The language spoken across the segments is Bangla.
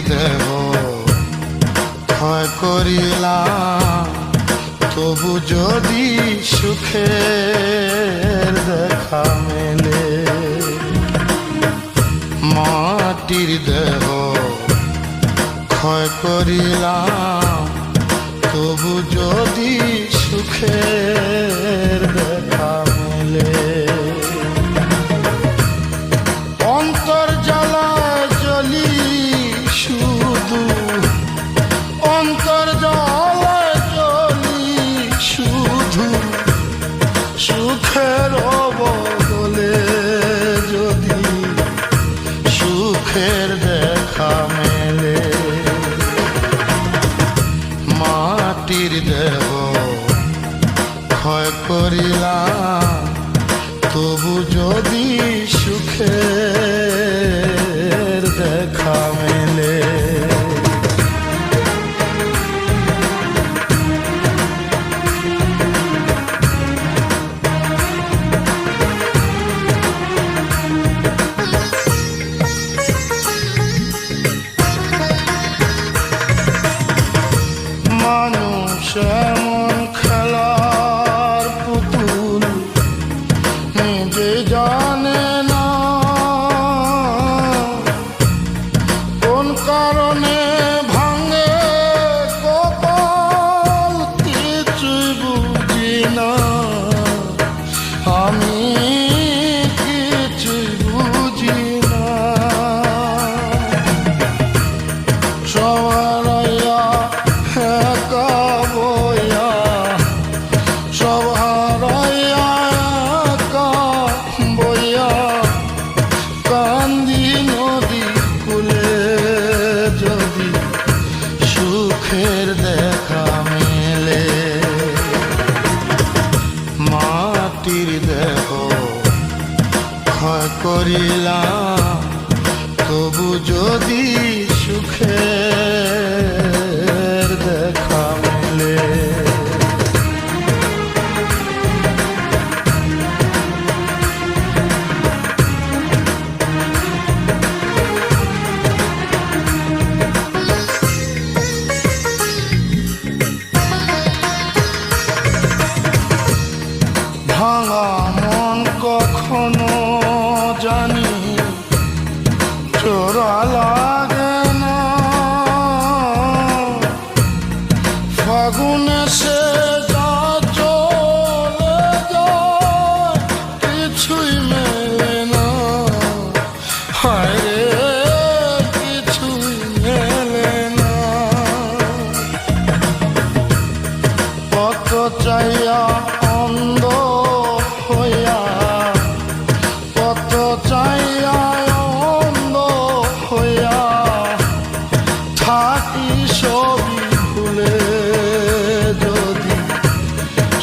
দেহ ক্ষয় করিলাম, তবু যদি সুখের দেখা মেলে। মাটির দেহ ক্ষয় করিলাম, তবু যদি সুখের দেখা মেলে। অন্তর জ্বালায় জ্বলি শুধু, অন্তর জ্বালায় জ্বলি শুধু, সুখের বদলে যদি সুখের দেখা মেলে। মাটির দেহ ক্ষয় করিলাম, তবু যদি সুখের দেখা মেলে। মানুষ এমন খেলার পুতুল, নিজে জানে না কোন কারণে ভাঙে কপাল, কিছুই বুঝি না আমি, কিছুই বুঝি না। সবার একা বইয়া, সব হারাইয়া একা বইয়া, কান্দি নদী কূলে যদি সুখের দেখা মেলে। মাটির দেহ ক্ষয় করিলাম, তবু যদি সুখের দেখা মেলে। ভাঙা মন কখনো জানি চোরা লাগে না, ফাগুনে সে যা চলে যায় কিছুই মেলে না। হায় রে কিছুই মেলে না। কত চাইয়া অন্ধ হইয়া, কত চাইয়া অন্ধ হইয়া থাকি সবই ভুলে যদি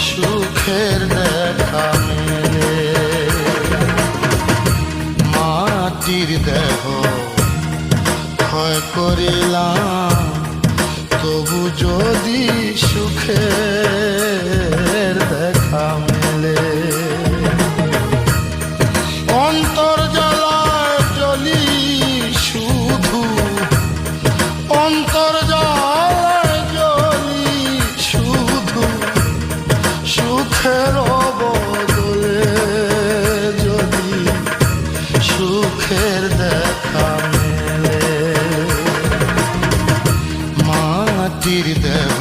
সুখের দেখা মেলে। মাটির দেহ ক্ষয় করিলাম, তবু যদি সুখের দেখা মেলে। অন্তর জ্বালায় জ্বলি শুধু, অন্তর জ্বালায় জ্বলি শুধু, সুখের বদলে যদি সুখের দেখা মেলে। মাটির দেহ